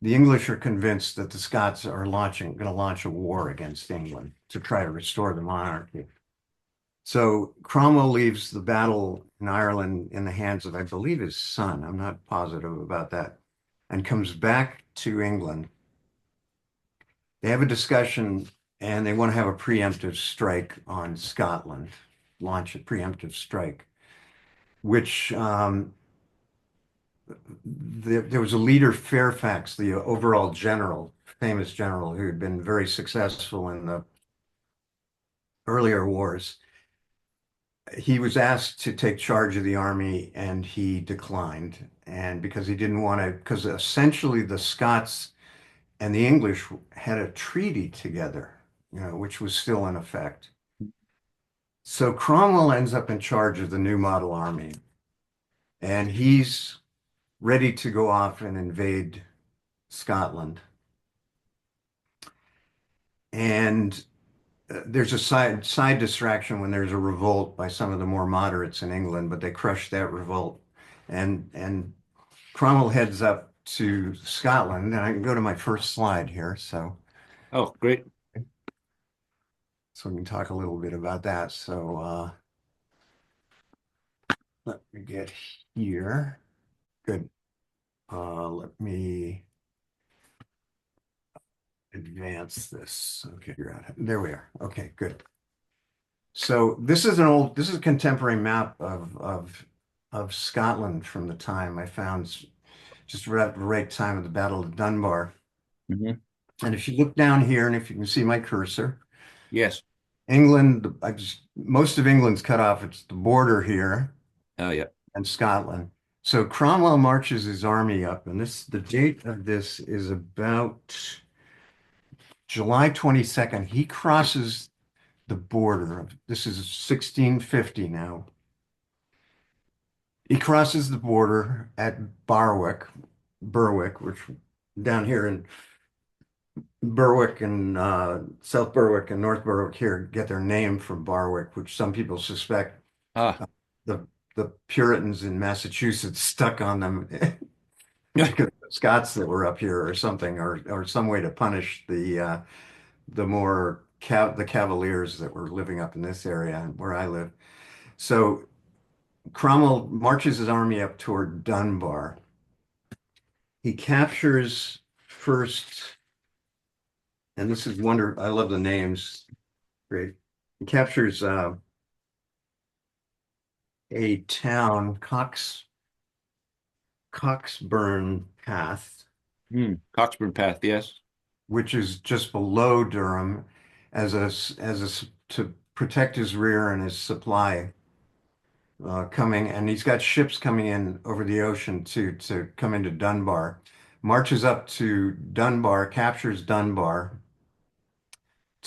the English are convinced that the Scots are going to launch a war against England to try to restore the monarchy. So Cromwell leaves the battle in Ireland in the hands of, I believe, his son. I'm not positive about that, and comes back to England. They have a discussion and they want to have a preemptive strike on Scotland, launch a preemptive strike, which there was a leader, Fairfax, the overall general, famous general who had been very successful in the earlier wars. He was asked to take charge of the army and he declined. And because he didn't want to, because essentially the Scots and the English had a treaty together, which was still in effect. So Cromwell ends up in charge of the new model army, and he's ready to go off and invade Scotland. And there's a side distraction when there's a revolt by some of the more moderates in England, but they crush that revolt. And Cromwell heads up to Scotland, and I can go to my first slide here, Oh, great. so we can talk a little bit about that. So let me get here. Good. Let me advance this. Okay, you're out. There we are. Okay, good. So this is a contemporary map of Scotland from the time I found just right at the right time of the Battle of Dunbar. Hmm. And if you look down here, and if you can see my cursor, Yes. England, most of England's cut off. It's the border here Oh, yeah. and Scotland. So Cromwell marches his army up, and the date of this is about July 22nd. He crosses the border. This is 1650 now. He crosses the border at Berwick, which down here in Berwick and South Berwick and North Berwick here get their name from Barwick, which some people suspect Ah. the the Puritans in Massachusetts stuck on them because the Scots that were up here or something, or some way to punish the Cavaliers that were living up in this area where I live. So Cromwell marches his army up toward Dunbar. He captures first, and this is wonder. I love the names. Great. He captures a town, Coxburn Path, Coxburn Path, yes. which is just below Durham, to protect his rear and his supply coming. And he's got ships coming in over the ocean to come into Dunbar. Marches up to Dunbar, captures Dunbar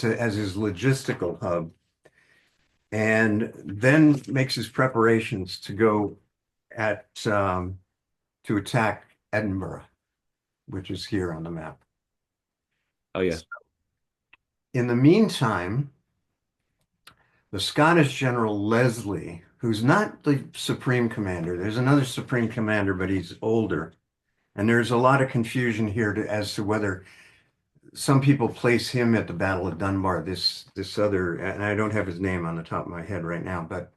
as his logistical hub, and then makes his preparations to go at to attack Edinburgh, which is here on the map. Oh, yes. In the meantime, the Scottish General Leslie, who's not the Supreme Commander, there's another Supreme Commander, but he's older. And there's a lot of confusion here as to whether some people place him at the Battle of Dunbar, this other, and I don't have his name on the top of my head right now, but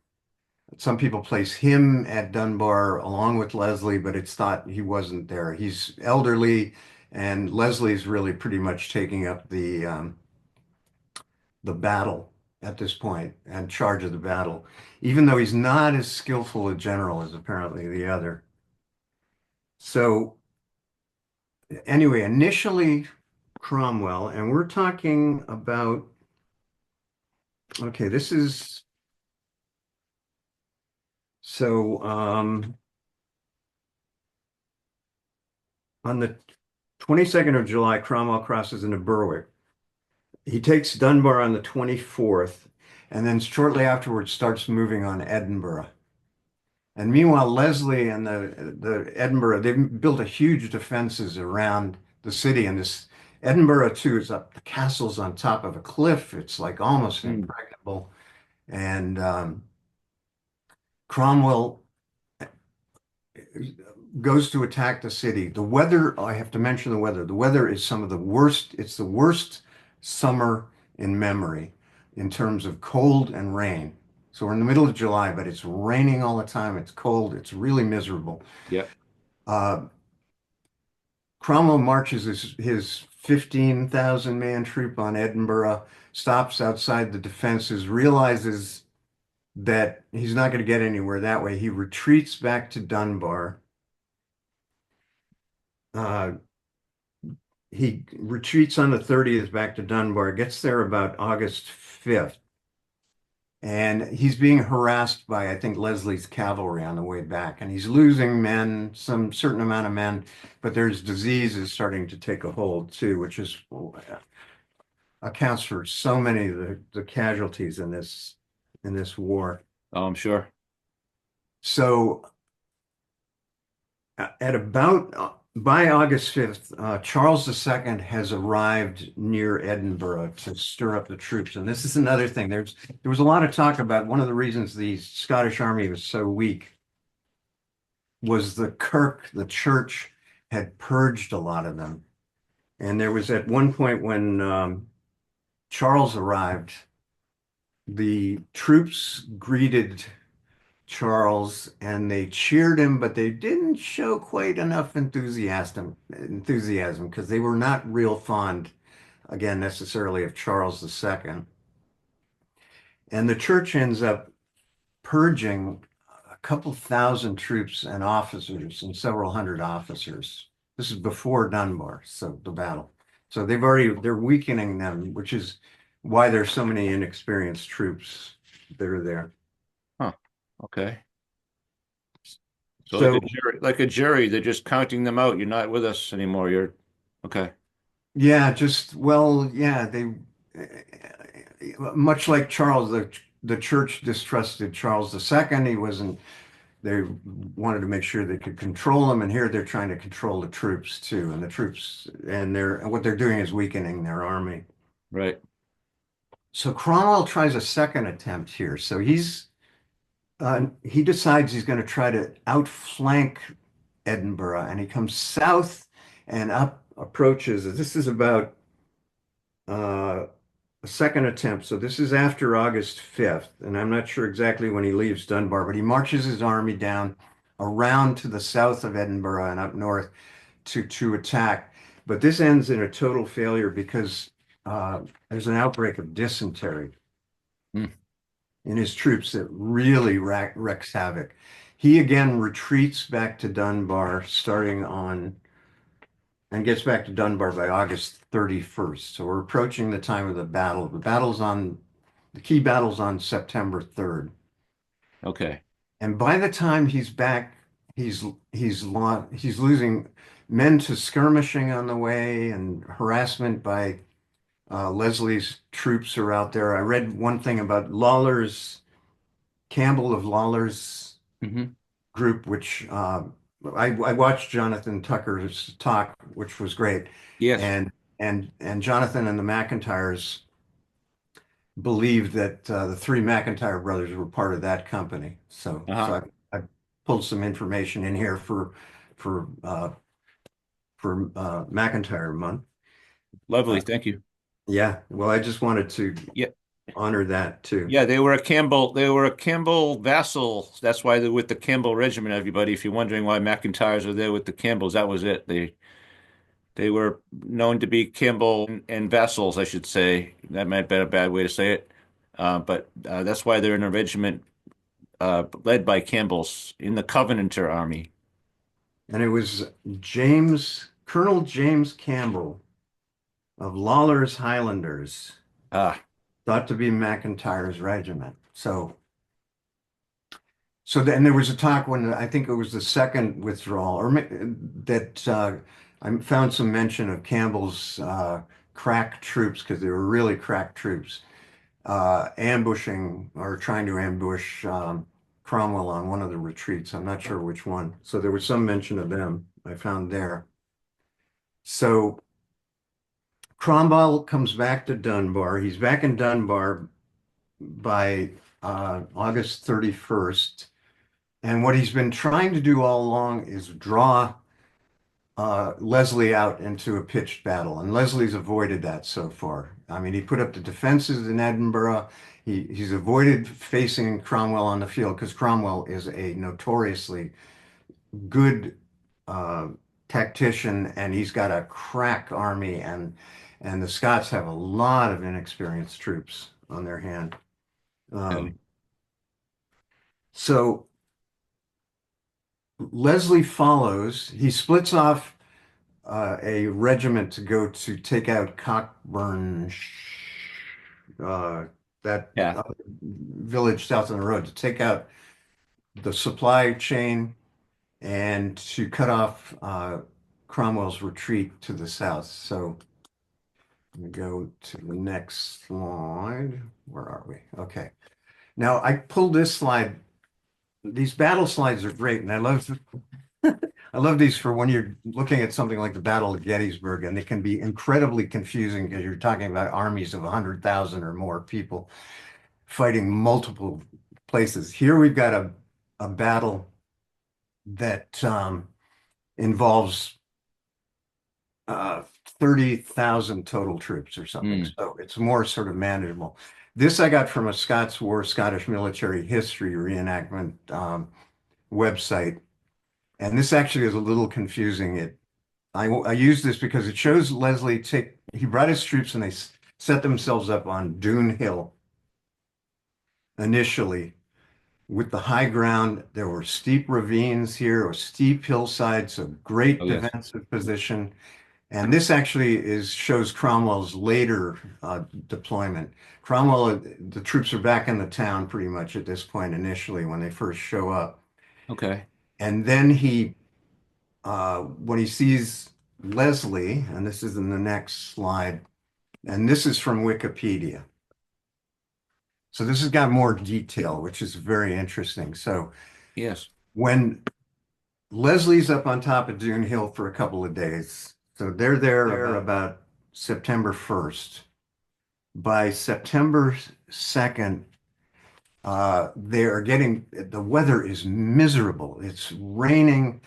some people place him at Dunbar along with Leslie, but it's thought he wasn't there. He's elderly, and Leslie's really pretty much taking up the battle at this point and charge of the battle, even though he's not as skillful a general as apparently the other. So anyway, initially Cromwell, and we're talking about, okay, this is so on the 22nd of July, Cromwell crosses into Berwick. He takes Dunbar on the 24th, and then shortly afterwards starts moving on Edinburgh. And meanwhile, Leslie and the Edinburgh, they've built a huge defenses around the city. And this Edinburgh too is up, the castle's on top of a cliff. It's like almost Mm. impregnable. And Cromwell goes to attack the city. The weather, I have to mention the weather. The weather is some of the worst. It's the worst summer in memory in terms of cold and rain. So we're in the middle of July, but it's raining all the time. It's cold. It's really miserable. Yep. Uh, Cromwell marches his 15,000 man troop on Edinburgh, stops outside the defenses, realizes that he's not going to get anywhere that way. He retreats back to Dunbar. Uh, he retreats on the 30th back to Dunbar, gets there about August 5th, and he's being harassed by, I think, Leslie's cavalry on the way back. And he's losing men, some certain amount of men, but there's diseases starting to take a hold too, which is accounts for so many of the casualties in this war. Oh, I'm sure. So at about by August 5th, Charles II has arrived near Edinburgh to stir up the troops. And this is another thing. There was a lot of talk about one of the reasons the Scottish army was so weak was the Kirk, the church, had purged a lot of them. And there was at one point when Charles arrived, the troops greeted Charles and they cheered him, but they didn't show quite enough enthusiasm because they were not real fond, again, necessarily of Charles II. And the church ends up purging a couple thousand troops and officers and several hundred officers. This is before Dunbar, so the battle. So they're weakening them, which is why there's so many inexperienced troops that are there. Huh. Okay. So So like a jury, they're just counting them out. You're not with us anymore. You're okay. yeah, yeah, they much like Charles, the church distrusted Charles II. He wasn't, they wanted to make sure they could control him, and here they're trying to control the troops too. And the troops, and what they're doing is weakening their army. Right. So Cromwell tries a second attempt here. So he decides he's going to try to outflank Edinburgh, and he comes south and up approaches. This is about uh, a second attempt. So this is after August 5th, and I'm not sure exactly when he leaves Dunbar, but he marches his army down around to the south of Edinburgh and up north to attack. But this ends in a total failure because there's an outbreak of dysentery Hmm. in his troops that really wreaks havoc. He again retreats back to Dunbar starting on and gets back to Dunbar by August 31st. So we're approaching the time of the battle. The key battle's on September 3rd. Okay. And by the time he's back, he's losing men to skirmishing on the way and harassment by Leslie's troops are out there. I read one thing about Campbell of Lawler's Hmm. group, which I watched Jonathan Tucker's talk, which was great, Yes. and and Jonathan and the McIntyres believed that the three McIntyre brothers were part of that company. Uh-huh. I pulled some information in here for uh, McIntyre month. Lovely. Uh, Thank you. yeah, well, I just wanted to Yeah. honor that too. Yeah, they were a Campbell vassal. That's why they're with the Campbell Regiment, everybody. If you're wondering why McIntyres are there with the Campbells, that was it. They were known to be Campbell and vassals, I should say. That might have been a bad way to say it. But that's why they're in a regiment led by Campbells in the Covenanter Army. And it was Colonel James Campbell of Lawler's Highlanders, Ah, thought to be McIntyre's regiment. And there was a talk when I think it was the second withdrawal, that I found some mention of Campbell's crack troops because they were really crack troops ambushing or trying to ambush Cromwell on one of the retreats. I'm not sure which one. So there was some mention of them I found there. So Cromwell comes back to Dunbar. He's back in Dunbar by August 31st. And what he's been trying to do all along is draw Leslie out into a pitched battle, and Leslie's avoided that so far. I mean, he put up the defenses in Edinburgh. He's avoided facing Cromwell on the field because Cromwell is a notoriously good uh, tactician, and he's got a crack army, and the Scots have a lot of inexperienced troops on their hand. Okay. Um, so Leslie follows. He splits off a regiment to go to take out Cockburn, uh, that Yeah. village south on the road, to take out the supply chain and to cut off Cromwell's retreat to the south. So let me go to the next slide. Where are we? Okay. Now I pulled this slide. These battle slides are great, and I love these for when you're looking at something like the Battle of Gettysburg, and they can be incredibly confusing because you're talking about armies of 100,000 or more people fighting multiple places. Here we've got a battle that involves 30,000 total troops or something. Mm. So it's more sort of manageable. This I got from a Scottish military history reenactment website. And this actually is a little confusing. I use this because it shows he brought his troops and they set themselves up on Dune Hill initially with the high ground. There were steep ravines here, or steep hillsides, so Oh, great yes. defensive position. And this actually shows Cromwell's later deployment. The troops are back in the town pretty much at this point initially when they first show up. Okay. And then when he sees Leslie, and this is in the next slide, and this is from Wikipedia. So this has got more detail, which is very interesting. So Yes. when Leslie's up on top of Dune Hill for a couple of days, so they're there about September 1st. By September 2nd, the weather is miserable. It's raining.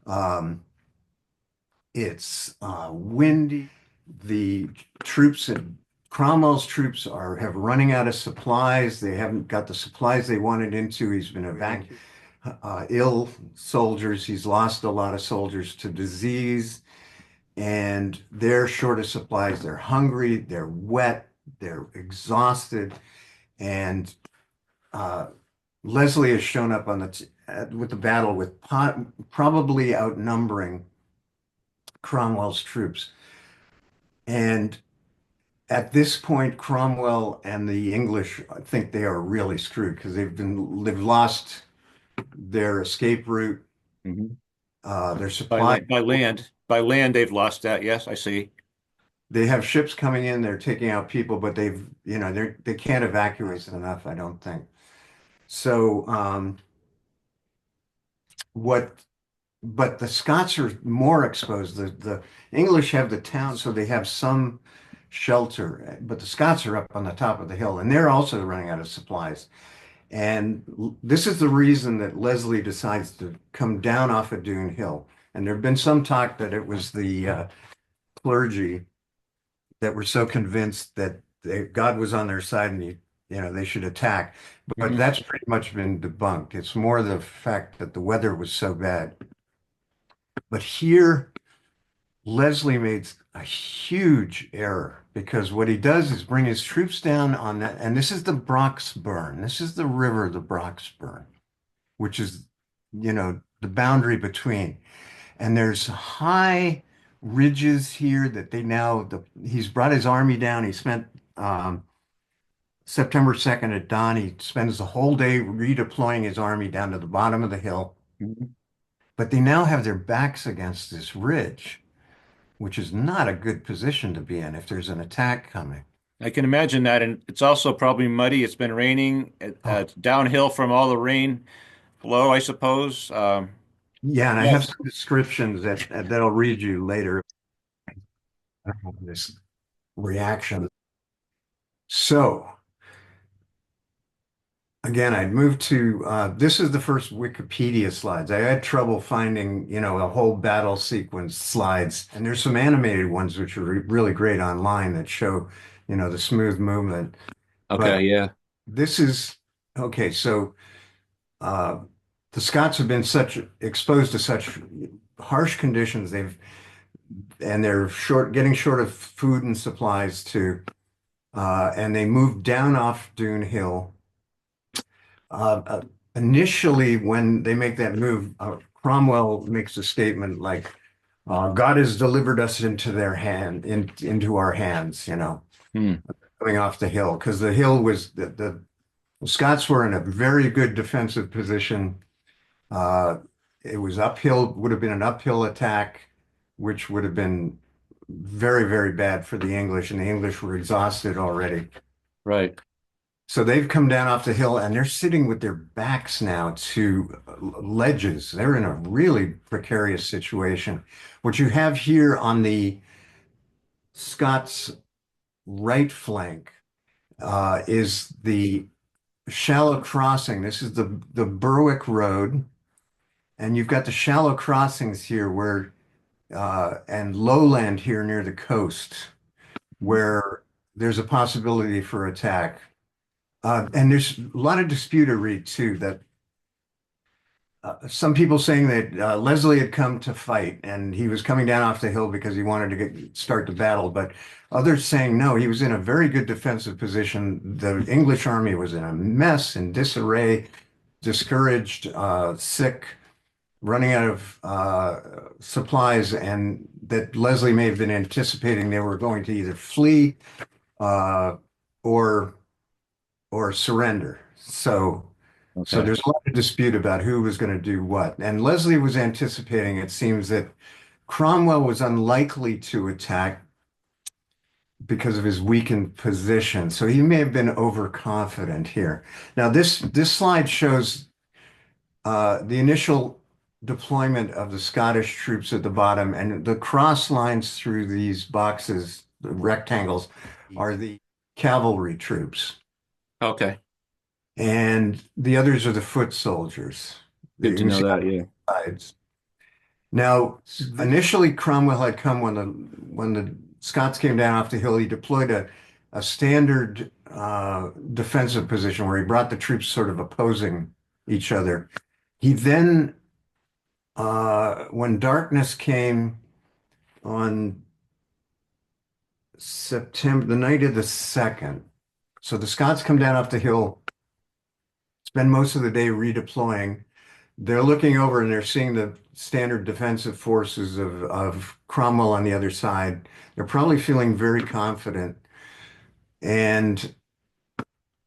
Um, it's windy. The troops and Cromwell's troops have running out of supplies. They haven't got the supplies they wanted into. He's been evacuated. Ill soldiers. He's lost a lot of soldiers to disease, and they're short of supplies. They're hungry. They're wet. They're exhausted, and uh, Leslie has shown up with the battle with probably outnumbering Cromwell's troops. And at this point, Cromwell and the English think they are really screwed because they've lost their escape route, Hmm. their supply. By land, they've lost that. Yes, I see. They have ships coming in, they're taking out people, but they can't evacuate enough, I don't think. So what but the Scots are more exposed. The English have the town, so they have some shelter, but the Scots are up on the top of the hill, and they're also running out of supplies. And this is the reason that Leslie decides to come down off of Dune Hill. And there have been some talk that it was the clergy that were so convinced that God was on their side and they should attack. But Hmm. that's pretty much been debunked. It's more the fact that the weather was so bad. But here, Leslie made a huge error because what he does is bring his troops down on that. And this is the Broxburn. This is the river, the Broxburn, which is, the boundary between. And there's high ridges here that he's brought his army down. He spent September 2nd at dawn. He spends the whole day redeploying his army down to the bottom of the hill. Hmm. But they now have their backs against this ridge, which is not a good position to be in if there's an attack coming. I can imagine that, and it's also probably muddy. It's been raining. Oh, It's downhill from all the rain below, I suppose. yeah, and I have Yes. some descriptions that I'll read you later. This reaction. So again, I'd moved to this is the first Wikipedia slides. I had trouble finding, a whole battle sequence slides, and there's some animated ones which are really great online that show, the smooth movement. But Okay, yeah, this is okay. So uh, the Scots have been such exposed to such harsh conditions. They're getting short of food and supplies too. And they moved down off Dune Hill. Uh, uh, Initially, when they make that move, Cromwell makes a statement like, "God has delivered us into our hands," hmm, coming off the hill, because the hill was the Scots were in a very good defensive position. Uh, it was uphill, would have been an uphill attack, which would have been very, very bad for the English, and the English were exhausted already. right, So they've come down off the hill and they're sitting with their backs now to ledges. They're in a really precarious situation. What you have here on the Scots right flank is the shallow crossing. This is the Berwick Road, and you've got the shallow crossings here where and lowland here near the coast where there's a possibility for attack. And there's a lot of dispute I read too that some people saying that Leslie had come to fight and he was coming down off the hill because he wanted to start the battle, but others saying no, he was in a very good defensive position. The English army was in a mess and disarray, discouraged, sick, running out of supplies, and that Leslie may have been anticipating they were going to either flee uh, or surrender. So okay, there's a lot of dispute about who was going to do what. And Leslie was anticipating, it seems, that Cromwell was unlikely to attack because of his weakened position. So he may have been overconfident here. Now, this slide shows the initial deployment of the Scottish troops at the bottom, and the cross lines through these boxes, the rectangles, are the cavalry troops. okay. And the others are the foot soldiers. Good You to can know see that. Yeah. sides. Now, initially Cromwell had come when the Scots came down off the hill. He deployed a standard defensive position where he brought the troops sort of opposing each other. He then, when darkness came on the night of the 2nd, so the Scots come down off the hill, spend most of the day redeploying. They're looking over and they're seeing the standard defensive forces of Cromwell on the other side. They're probably feeling very confident, and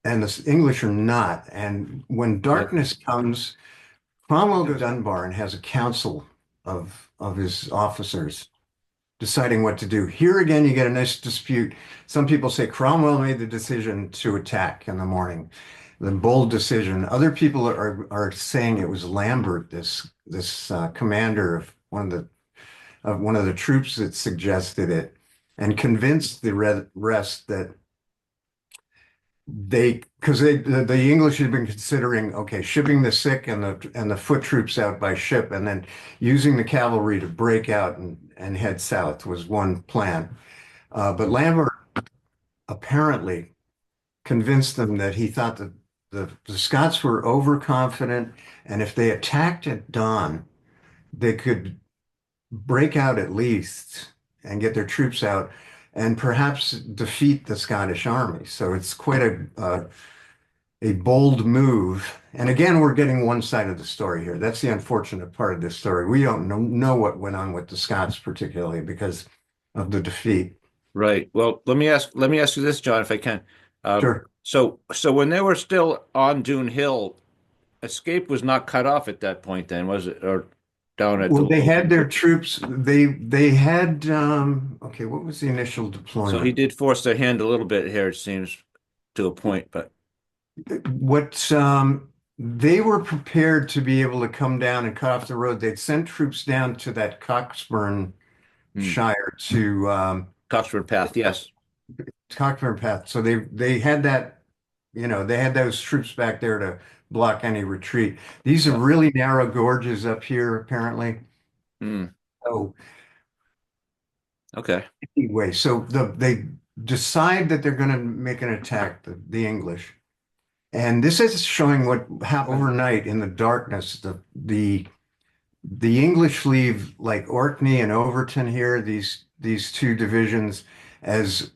the English are not. And when Right. darkness comes, Cromwell goes to Dunbar and has a council of his officers deciding what to do. Here again, you get a nice dispute. Some people say Cromwell made the decision to attack in the morning, the bold decision. Other people are saying it was Lambert, this commander of one of the troops that suggested it, and convinced the rest that because the English had been considering, okay, shipping the sick and the foot troops out by ship, and then using the cavalry to break out and head south was one plan. But Lambert apparently convinced them that he thought that the Scots were overconfident, and if they attacked at dawn, they could break out at least and get their troops out and perhaps defeat the Scottish army. So it's quite a bold move. And again, we're getting one side of the story here. That's the unfortunate part of this story. We don't know what went on with the Scots particularly because of the defeat. Right. Well, let me ask you this, John, if I can. Sure. So when they were still on Dune Hill, escape was not cut off at that point, then, was it? Or down at the Well, they lower had end? their troops. They had okay, what was the initial So he deployment? did force their hand a little bit here, it seems, to a point, but What they were prepared to be able to come down and cut off the road. They'd sent troops down to that Cockburn hmm. Shire to Coxford Path, yes. Cockburn Path. So they had that they had those troops back there to block any retreat. These are Yeah. really narrow gorges up here, apparently. Hmm. So Okay. anyway, they decide that they're going to make an attack, the English. And this is showing what happened overnight in the darkness. The English leave like Orkney and Overton here, these two divisions, as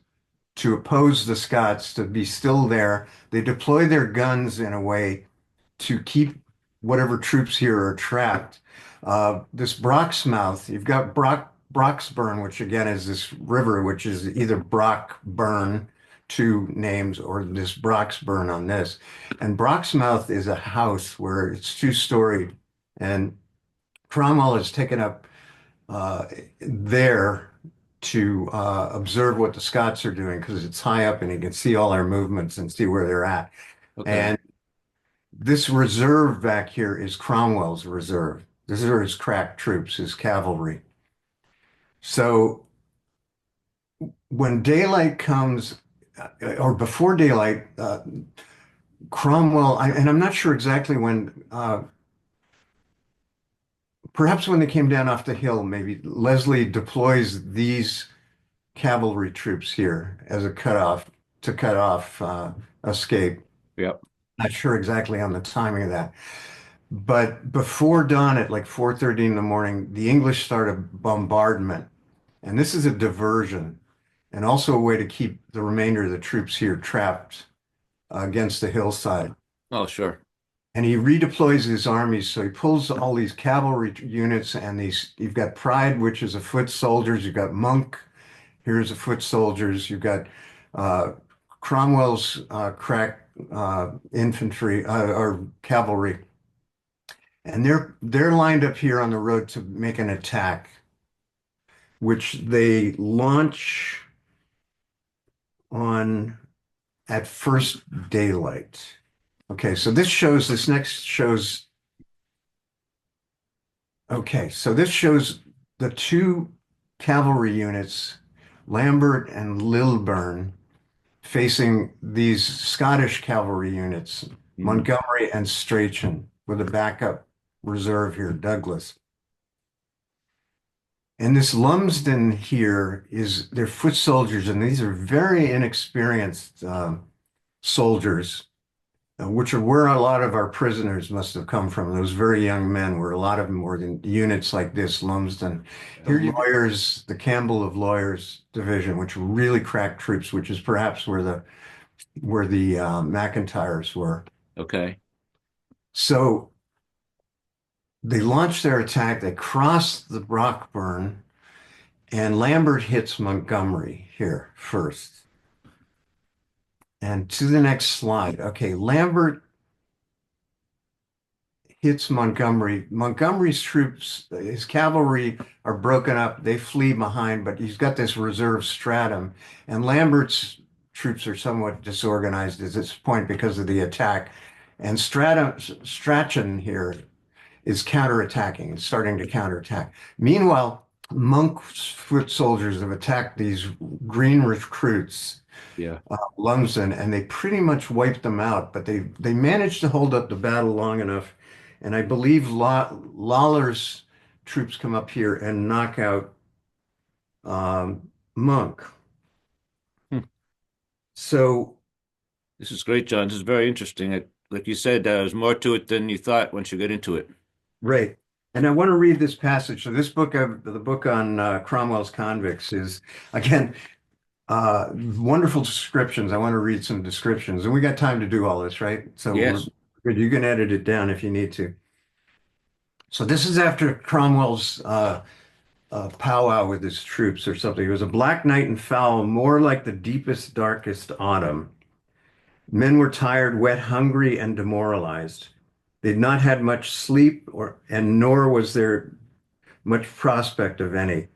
to oppose the Scots to be still there. They deploy their guns in a way to keep whatever troops here are trapped. This Broxmouth, you've got Broxburn, which again is this river, which is either Brockburn, two names, or this Broxburn on this. And Broxmouth is a house where it's two-storied, and Cromwell has taken up there to observe what the Scots are doing because it's high up and he can see all their movements and see where they're at. Okay. And this reserve back here is Cromwell's reserve. These are his crack troops, his cavalry. So when daylight comes, or before daylight, Cromwell, and I'm not sure exactly when, perhaps when they came down off the hill, maybe Leslie deploys these cavalry troops here as a cutoff to cut off escape. Yep. Not sure exactly on the timing of that. But before dawn at like 4:30 in the morning, the English start a bombardment. And this is a diversion and also a way to keep the remainder of the troops here trapped against the hillside. Oh, sure. And he redeploys his armies. So he pulls all these cavalry units and you've got Pride, which is a foot soldiers. You've got Monk, here's a foot soldiers. You've got uh, Cromwell's crack infantry or cavalry. And they're lined up here on the road to make an attack, which they launch on at first daylight. Okay, so this next shows, okay, so this shows the two cavalry units, Lambert and Lilburn, facing these Scottish cavalry units, Hmm. Montgomery and Strachan, with a backup reserve here, Douglas. And this Lumsden here they're foot soldiers, and these are very inexperienced soldiers, which are where a lot of our prisoners must have come from. Those very young men, where a lot of them were in units like this, Lumsden. Here, lawyers, the Campbell of Lawyers Division, which were really crack troops, which is perhaps where the McIntyres were. Okay. So they launch their attack. They cross the Brockburn, and Lambert hits Montgomery here first. And to the next slide. Okay, Lambert hits Montgomery. Montgomery's troops, his cavalry are broken up. They flee behind, but he's got this reserve stratum. And Lambert's troops are somewhat disorganized at this point because of the attack. And Strachan here is counterattacking and starting to counterattack. Meanwhile, Monk's foot soldiers have attacked these green recruits, Yeah. Lumsden, and they pretty much wiped them out. But they managed to hold up the battle long enough, and I believe Lawler's troops come up here and knock out Monk. Hmm. So This is great, John. This is very interesting. Like you said, there's more to it than you thought once you get into it. right. And I want to read this passage. So this book, the book on Cromwell's convicts, is again wonderful descriptions. I want to read some descriptions, and we got time to do all this, right? So we're Yes. good. You can edit it down if you need to. So this is after Cromwell's powwow with his troops or something. It was a black night and foul, more like the deepest, darkest autumn. Men were tired, wet, hungry, and demoralized. They'd not had much sleep, and nor was there much prospect of any.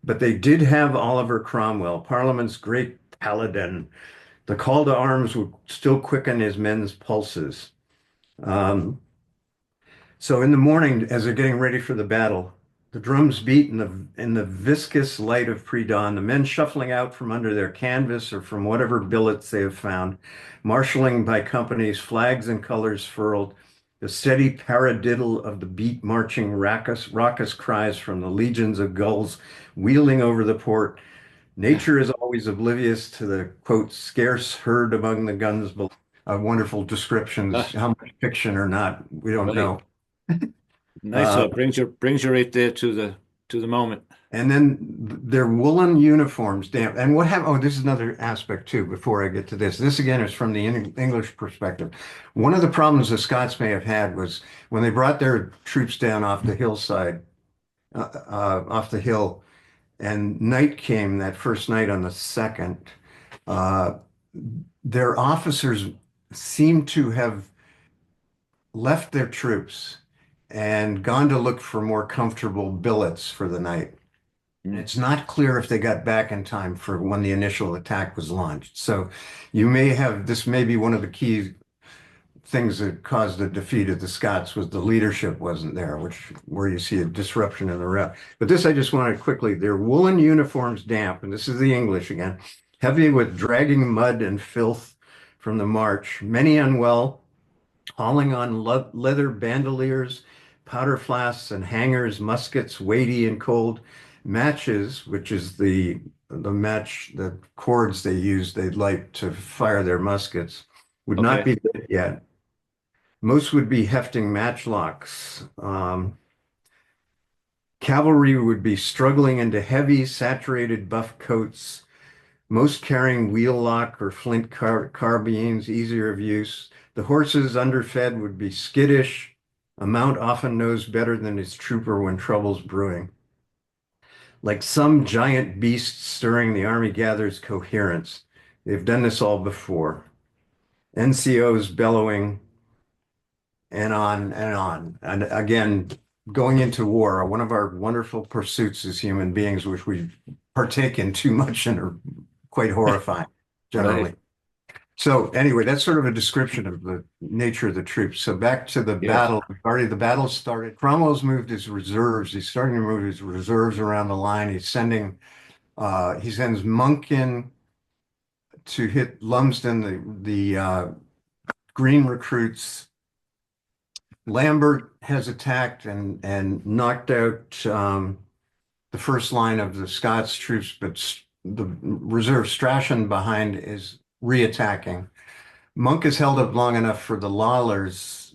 But they did have Oliver Cromwell, Parliament's great paladin. The call to arms would still quicken his men's pulses. Um, so in the morning, as they're getting ready for the battle, The drums beat in the viscous light of pre-dawn, the men shuffling out from under their canvas or from whatever billets they have found, marshaling by companies, flags and colors furled, the steady paradiddle of the beat marching raucous cries from the legions of gulls wheeling over the port. Nature is always oblivious to the quote, scarce heard among the guns below. Wonderful descriptions, how much fiction or not, we don't Right. know. Nice. Uh, So it brings you right there to the moment. And then their woolen uniforms, damn. And what happened? Oh, this is another aspect too, before I get to this. This again is from the English perspective. One of the problems the Scots may have had was when they brought their troops down off the hillside, off the hill, and night came that first night on the second, uh, their officers seemed to have left their troops and gone to look for more comfortable billets for the night. And Mm. it's not clear if they got back in time for when the initial attack was launched. So you may have, this may be one of the key things that caused the defeat of the Scots was the leadership wasn't there, which where you see a disruption in the rep. But this I just wanted quickly, their woolen uniforms damp, and this is the English again, heavy with dragging mud and filth from the march, many unwell, hauling on leather bandoliers, powder flasks and hangers, muskets weighty and cold, matches, which is the cords they use, they'd light to fire their muskets, would not Okay. be lit yet. Most would be hefting matchlocks. Cavalry would be struggling into heavy, saturated buff coats, most carrying wheel lock or flint carbines, easier of use. The horses, underfed, would be skittish. A mount often knows better than his trooper when trouble's brewing. Like some giant beast stirring, the army gathers coherence. They've done this all before. NCOs bellowing and on and on. And again, going into war, one of our wonderful pursuits as human beings, which we partake in too much and are quite horrifying Right. generally. So anyway, that's sort of a description of the nature of the troops. So back to the Yes. battle. Already the battle started. Cromwell's moved his reserves. He's starting to move his reserves around the line. He sends Monk in to hit Lumsden, the Green recruits. Lambert has attacked and knocked out the first line of the Scots troops, but the reserve Strachan behind is reattacking. Monk is held up long enough for the lawyers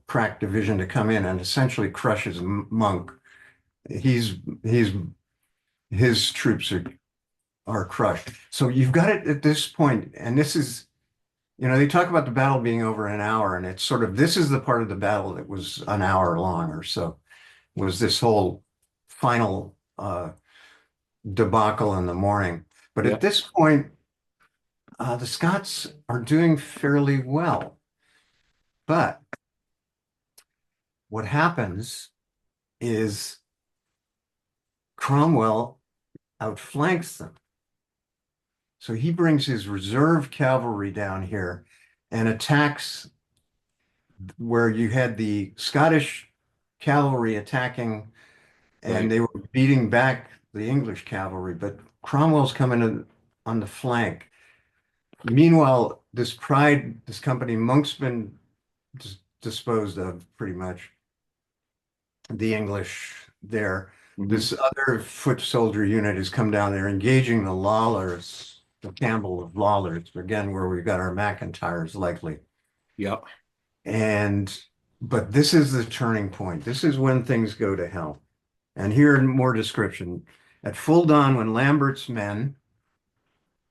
crack division to come in and essentially crushes Monk. He's his troops are crushed. So you've got it at this point, and this is, they talk about the battle being over an hour, and it's sort of this is the part of the battle that was an hour long or so, was this whole final debacle in the morning. But Yeah. at this point, the Scots are doing fairly well. But what happens is Cromwell outflanks them. So he brings his reserve cavalry down here and attacks where you had the Scottish cavalry attacking and Right. they were beating back the English cavalry, but Cromwell's coming in on the flank. Meanwhile, this company, Monk's been disposed of pretty much. The English there. Hmm. This other foot soldier unit has come down there engaging the Lawlers, the Campbell of Lawlers, again, where we've got our McIntyres likely. Yeah. And, but this is the turning point. This is when things go to hell. And here more description. At full dawn, when Lambert's men,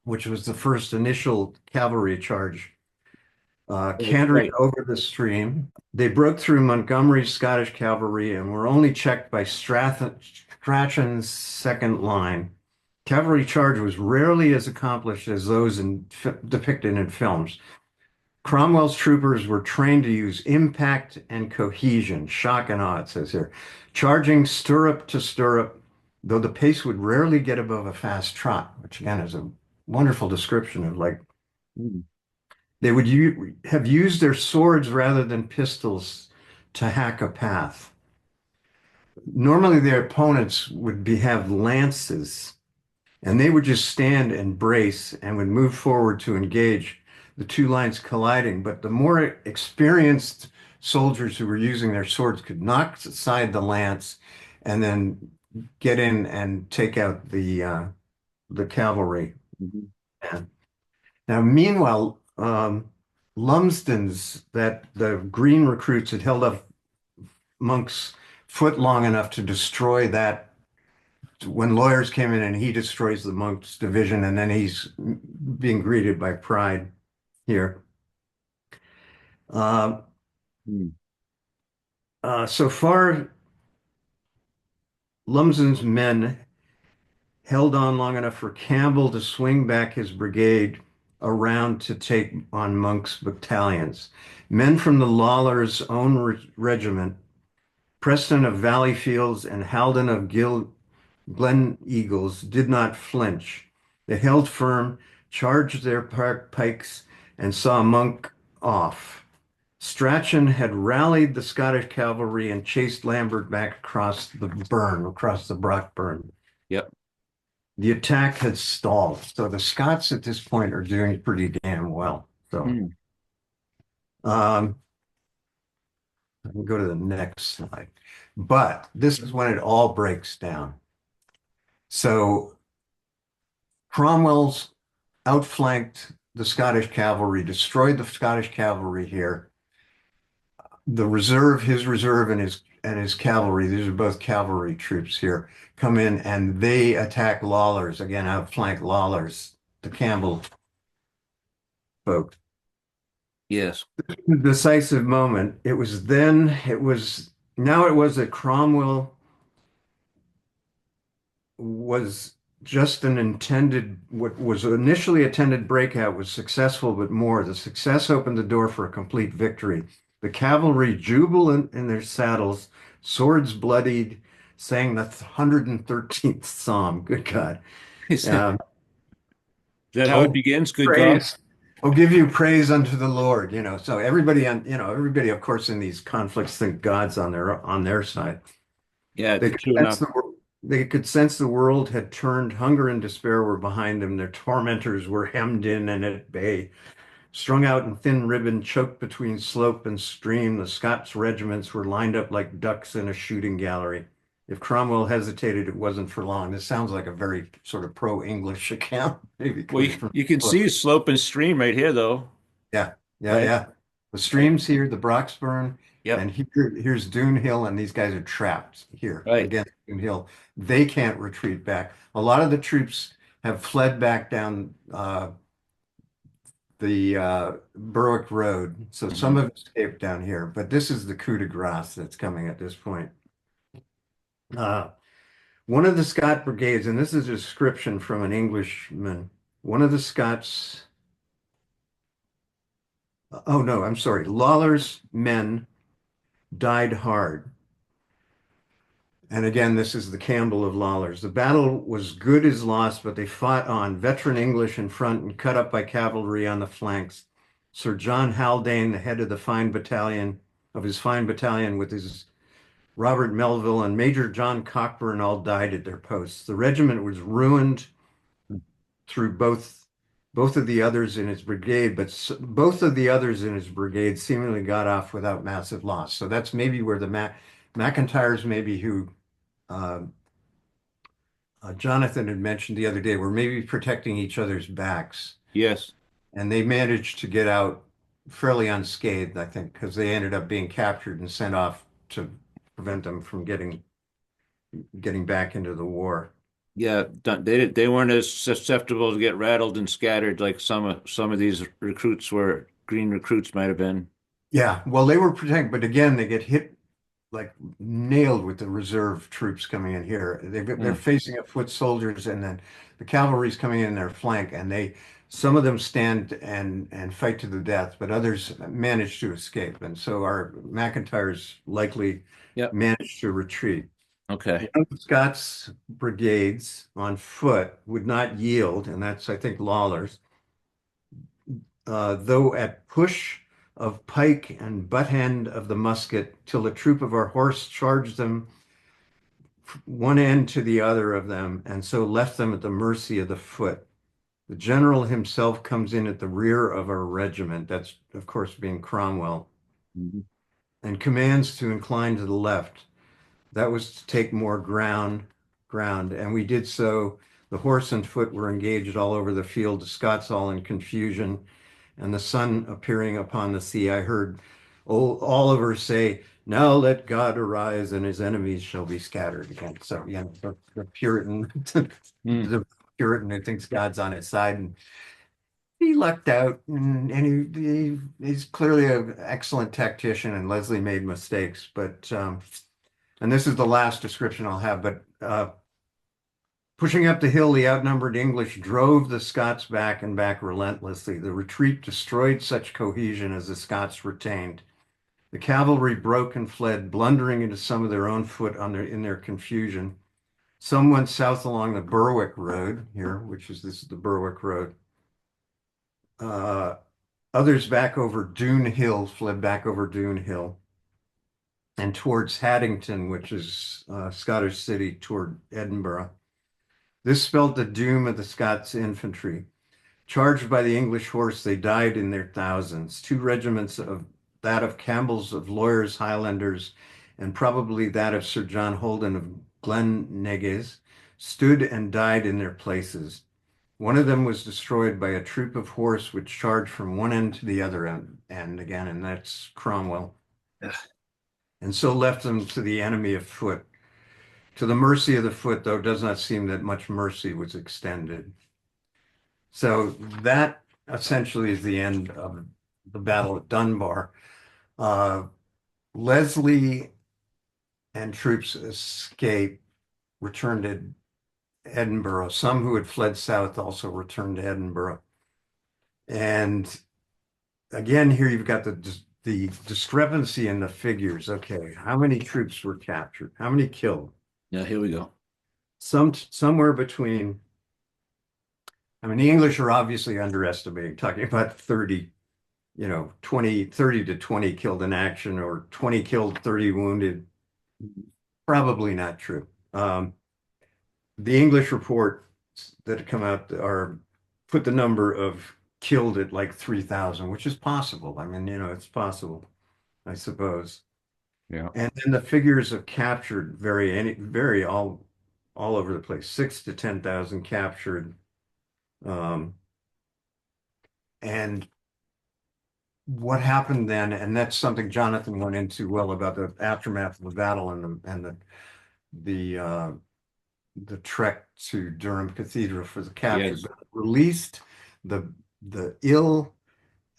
which was the first initial cavalry charge, Right. cantering Right. over the stream. They broke through Montgomery's Scottish cavalry and were only checked by Strachan's second line. Cavalry charge was rarely as accomplished as those depicted in films. Cromwell's troopers were trained to use impact and cohesion, shock and awe, it says here, charging stirrup to stirrup, though the pace would rarely get above a fast trot, which again is a wonderful description of like Mm. they would have used their swords rather than pistols to hack a path. normally their opponents would be have lances, and they would just stand and brace and would move forward to engage, the two lines colliding. But the more experienced soldiers who were using their swords could knock aside the lance and then get in and take out the cavalry. Mhm. And now, meanwhile, Lumsden's that the green recruits had held up Monk's foot long enough to destroy that when lawyers came in and he destroys the Monk's division, and then he's being greeted by Pride here. Uh, Hmm. so far, Lumsden's men held on long enough for Campbell to swing back his brigade around to take on Monk's battalions. Men from the Lawlor's own regiment, Preston of Valleyfields and Haldon of Glen Eagles, did not flinch. They held firm, charged their pikes, and saw Monk off. Strachan had rallied the Scottish cavalry and chased Lambert back across the burn, across the Brockburn. Yep. The attack had stalled. So the Scots at this point are doing pretty damn well. So Hmm. um, I can go to the next slide. But this is when it all breaks down. So Cromwell's outflanked the Scottish cavalry, destroyed the Scottish cavalry here. The reserve, his reserve and his cavalry, these are both cavalry troops here, come in and they attack Lawlor's, again, outflank Lawlor's, the Campbell folk. Yes. Decisive moment. It was that Cromwell was just an intended, what was initially intended breakout was successful, but more. The success opened the door for a complete victory. The cavalry jubilant in their saddles, swords bloodied, sang the 113th Psalm. Good God. Is Um, that how it oh, begins? Good God. praise. Oh, give you praise unto the Lord, So everybody, of course, in these conflicts think God's on their side. Yeah, They could true sense enough. the world had turned. Hunger and despair were behind them. Their tormentors were hemmed in and at bay. Strung out in thin ribbon, choked between slope and stream, the Scots regiments were lined up like ducks in a shooting gallery. If Cromwell hesitated, it wasn't for long. This sounds like a very sort of pro-English account, maybe Well, coming from you can the book. see slope and stream right here, though, Yeah, yeah, right? yeah. The Right. streams here, the Broxburn, Yep. and here's Dune Hill, and these guys are trapped here Right. against Dune Hill. They can't retreat back. A lot of the troops have fled back down the Berwick Road, so some Mhm. have escaped down here. But this is the coup de grace that's coming at this point. Uh, one of the Scott brigades, and this is a description from an Englishman. One of the Scots. Oh no, I'm sorry. Lawler's men died hard. And again, this is the Campbell of Lawlor's. The battle was good as lost, but they fought on, veteran English in front and cut up by cavalry on the flanks. Sir John Haldane, the head of his fine battalion with his Robert Melville and Major John Cockburn all died at their posts. The regiment was ruined through both of the others in his brigade, but both of the others in his brigade seemingly got off without massive loss. So that's maybe where the McIntyres, maybe who uh, Jonathan had mentioned the other day, were maybe protecting each other's backs, Yes. and they managed to get out fairly unscathed, I think, because they ended up being captured and sent off to prevent them from getting back into the war. Yeah. They weren't as susceptible to get rattled and scattered like some of these recruits were. Green recruits might have been. Yeah, well, they were protected, but again, they get hit like nailed with the reserve troops coming in here. They're Hmm. facing up foot soldiers, and then the cavalry's coming in their flank, and some of them stand and fight to the death, but others manage to escape, and so our McIntyres likely Yep. managed to retreat. Okay. One of Scott's brigades on foot would not yield, and that's, I think, Lawler's, though at push of pike and butt end of the musket, till a troop of our horse charged them one end to the other of them, and so left them at the mercy of the foot. The general himself comes in at the rear of our regiment, that's of course being Cromwell, Mhm. and commands to incline to the left. That was to take more ground, and we did so. The horse and foot were engaged all over the field, the Scots all in confusion, and the sun appearing upon the sea. I heard old Oliver say, "Now let God arise, and his enemies shall be scattered again." So, the Puritan, Mm. the Puritan who thinks God's on his side, and he lucked out, and he's clearly an excellent tactician, and Leslie made mistakes, but and this is the last description I'll have, but pushing up the hill, the outnumbered English drove the Scots back and back relentlessly. The retreat destroyed such cohesion as the Scots retained. The cavalry broke and fled, blundering into some of their own foot in their confusion. Some went south along the Berwick Road here, this is the Berwick Road. Uh, Others back over Doon Hill, fled back over Doon Hill and towards Haddington, which is Scottish city toward Edinburgh. This spelled the doom of the Scots infantry. Charged by the English horse, they died in their thousands. Two regiments of that of Campbell's of Lawyers Highlanders and probably that of Sir John Holden of Glenneges stood and died in their places. One of them was destroyed by a troop of horse which charged from one end to the other end again, and that's Cromwell, and so left them to the enemy of foot. To the mercy of the foot, though, it does not seem that much mercy was extended. So that essentially is the end of the Battle of Dunbar. Uh, Leslie and troops escaped, returned to Edinburgh. Some who had fled south also returned to Edinburgh. And again, here you've got the discrepancy in the figures. Okay, how many troops were captured? How many killed? Yeah, here we go. Somewhere between, I mean, the English are obviously underestimating, talking about 30, 20, 30 to 20 killed in action or 20 killed, 30 wounded. Probably not true. The English reports that come out are put the number of killed at like 3,000, which is possible. I mean, it's possible, I suppose. Yeah. And then the figures of captured vary all over the place. 6 to 10,000 captured. Um, and what happened then, and that's something Jonathan went into well about the aftermath of the battle the uh, the trek to Durham Cathedral for the captured, Yes. but released the the ill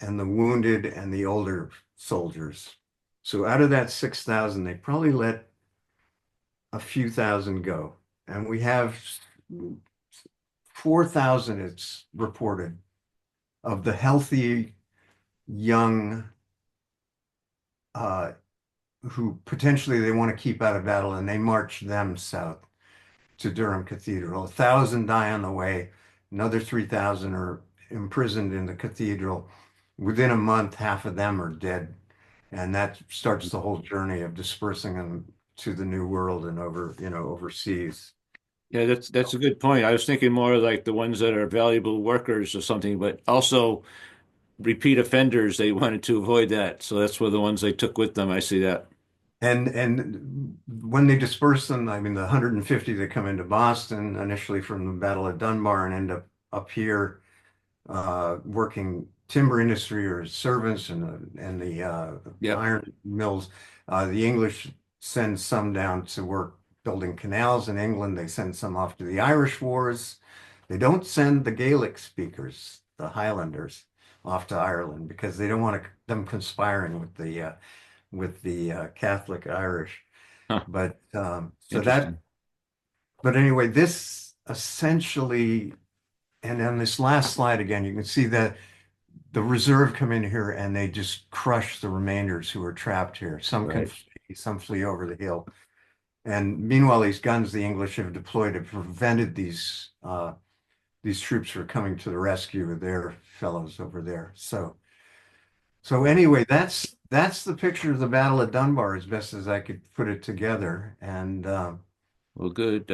and the wounded and the older soldiers. So out of that 6,000, they probably let a few thousand go, and we have 4,000. It's reported of the healthy young uh, who potentially they want to keep out of battle, and they march them south to Durham Cathedral. 1,000 die on the way. Another 3,000 are imprisoned in the cathedral. Within a month, half of them are dead. And that starts the whole journey of dispersing them to the New World and overseas. Yeah, that's a good point. I was thinking more like the ones that are valuable workers or something, but also repeat offenders, they wanted to avoid that. So that's where the ones they took with them. I see that. And when they disperse them, I mean, the 150 that come into Boston initially from the Battle of Dunbar and end up here working timber industry or servants and the Yep. iron mills. The English send some down to work building canals in England. They send some off to the Irish wars. They don't send the Gaelic speakers, the Highlanders, off to Ireland because they don't want them conspiring with the Catholic Irish. Huh. But Interesting. but anyway, this essentially, and on this last slide again, you can see that the reserve come in here and they just crush the remainders who are trapped here. Some can Right. flee, some flee over the hill. And meanwhile, these guns the English have deployed have prevented these troops from coming to the rescue of their fellows over there. So anyway, that's the picture of the Battle of Dunbar as best as I could put it together. And Well, good.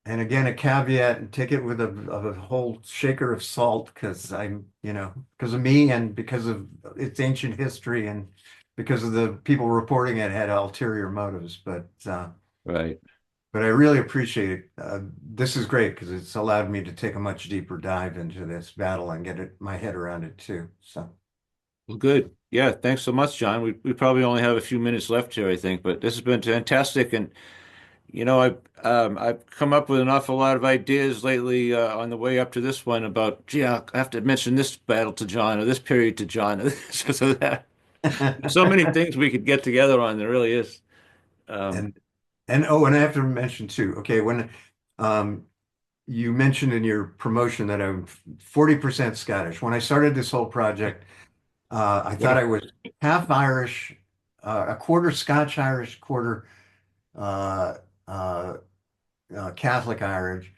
And again, a caveat and take it with a whole shaker of salt because because of me and because of its ancient history and because of the people reporting it had ulterior motives. Right. But I really appreciate it. This is great because it's allowed me to take a much deeper dive into this battle and get my head around it too. So Well, good. Yeah, thanks so much, John. We probably only have a few minutes left here, I think, but this has been fantastic. And I've come up with an awful lot of ideas lately on the way up to this one about, gee, I have to mention this battle to John or this period to John. So that there's so many things we could get together on. There really is. Um, and and I have to mention too. Okay, when um, you mentioned in your promotion that I'm 40% Scottish. When I started this whole project, I what thought a, I was half Irish, a quarter Scotch Irish, quarter uh, uh, Catholic Irish,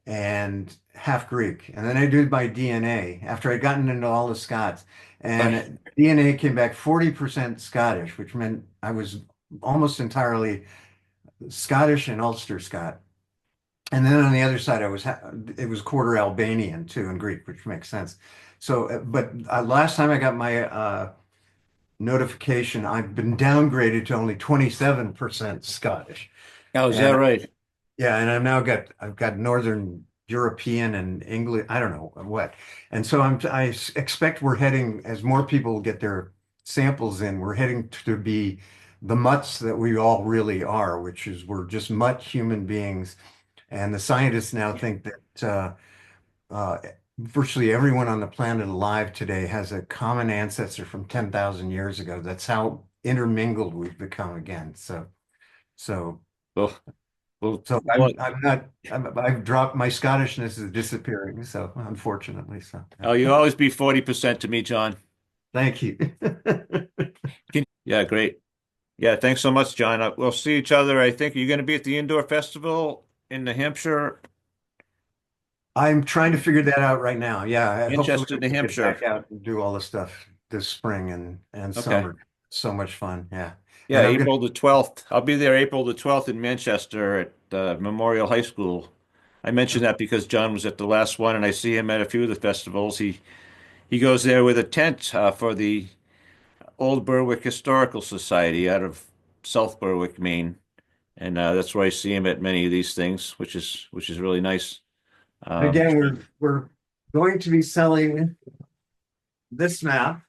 and half Greek. And then I did my DNA after I'd gotten into all the Scots, right. and DNA came back 40% Scottish, which meant I was almost entirely Scottish and Ulster Scot. And then on the other side, it was quarter Albanian too, and Greek, which makes sense. So, but last time I got my notification, I've been downgraded to only 27% Scottish. Oh, is that And right? yeah, and I've got Northern European and English, I don't know what. And so expect we're heading, as more people get their samples in, we're heading to be the mutts that we all really are, which is we're just mutt human beings. And the scientists now think that uh, virtually everyone on the planet alive today has a common ancestor from 10,000 years ago. That's how intermingled we've become again. So, Well, well, so well, I'm not, I've dropped my Scottishness is disappearing. So unfortunately, oh, you always be 40% to me, John. thank you. Yeah, great. Yeah, thanks so much, John. We'll see each other. I think you're going to be at the Indoor Festival in New Hampshire, I'm trying to figure that out right now. Yeah, hopefully Manchester, we New can get Hampshire. back out and do all the stuff this spring and Okay. summer. So much fun. Yeah. Yeah, And I'm gonna April the 12th. I'll be there April the 12th in Manchester at Memorial High School. I mentioned that because John was at the last one, and I see him at a few of the festivals. He goes there with a tent for the Old Berwick Historical Society out of South Berwick, Maine, and that's where I see him at many of these things, which is really nice. And Um, again, we're going to be selling this map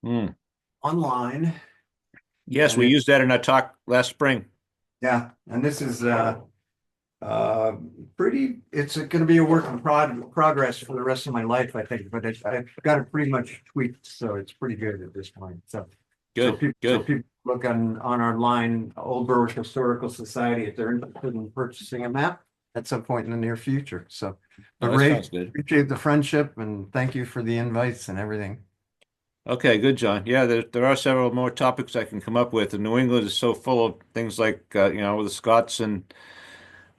hmm. online, Yes, and we used that in our talk last spring. yeah, and this is uh pretty. It's going to be a work in progress for the rest of my life, I think. But I've got it pretty much tweaked, so it's pretty good at this point. Good, So good. people look on our line, Old Berwick Historical Society, if they're interested in purchasing a map at some point in the near future. So, but Oh, that Ray, sounds good. appreciate the friendship and thank you for the invites and everything. Okay, good, John. Yeah, there are several more topics I can come up with. And New England is so full of things like, with the Scots and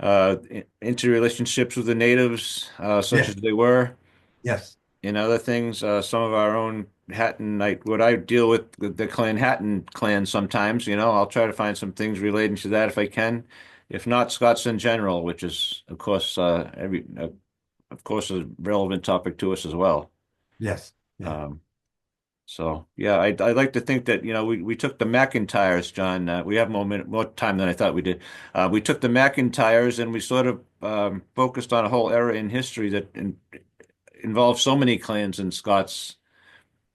interrelationships with the natives, such Yes, as they were, yes, and other things. Some of our own Hatton, like what I deal with the Clan Hatton clan sometimes, I'll try to find some things relating to that if I can. If not, Scots in general, which is, of course, a relevant topic to us as well. yes, yeah. Um, So yeah, I'd like to think that we took the McIntyres, John. We have more time than I thought we did. We took the McIntyres and we sort of focused on a whole era in history that involved so many clans and Scots.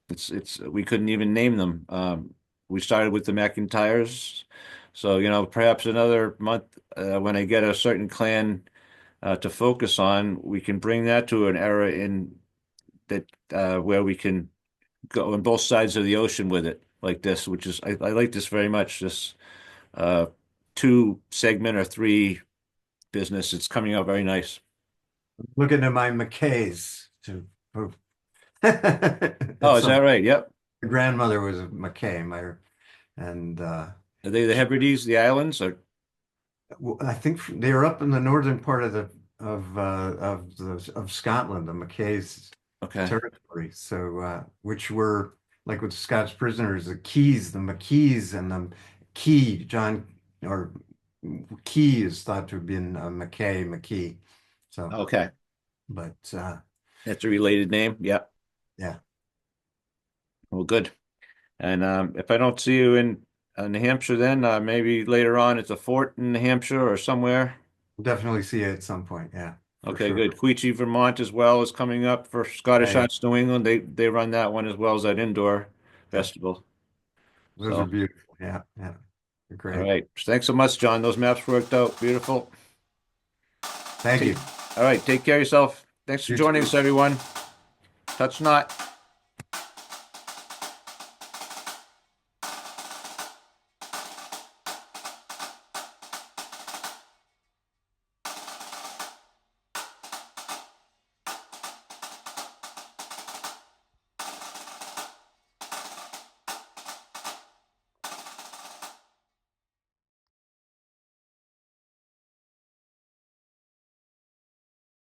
It's we couldn't even name them. We started with the McIntyres, so perhaps another month when I get a certain clan to focus on, we can bring that to an era in that where we can go on both sides of the ocean with it like this, which is I like this very much. This uh two segment or three business. It's coming out very nice. Looking at my McKays to Oh, at is that some right? Yep. grandmother was a McKay, and Are they the she Hebrides, the islands, or well, I think they were up in the northern part of of Scotland, the Mackays okay. territory. So which were like with the Scots prisoners, the Keys, the Mackeys, and the Key, John or Key is thought to have been McKee. So, Okay, but that's a related name. Yep. yeah, Well, good. And if I don't see you in New Hampshire, then maybe later on it's a fort in New Hampshire or somewhere. we'll definitely see it at some point. Yeah, for Okay, sure. good. Queechee, Vermont as well is coming up for Yeah, Scottish yeah, Hunts New England. They run that one as well as that indoor yeah. festival. Those are So, beautiful. Yeah, yeah. They're all great. right. Thanks so much, John. Those maps worked out beautiful. Thank Take, you. all right. Take care of yourself. Thanks for You joining too. us, everyone. Touch not.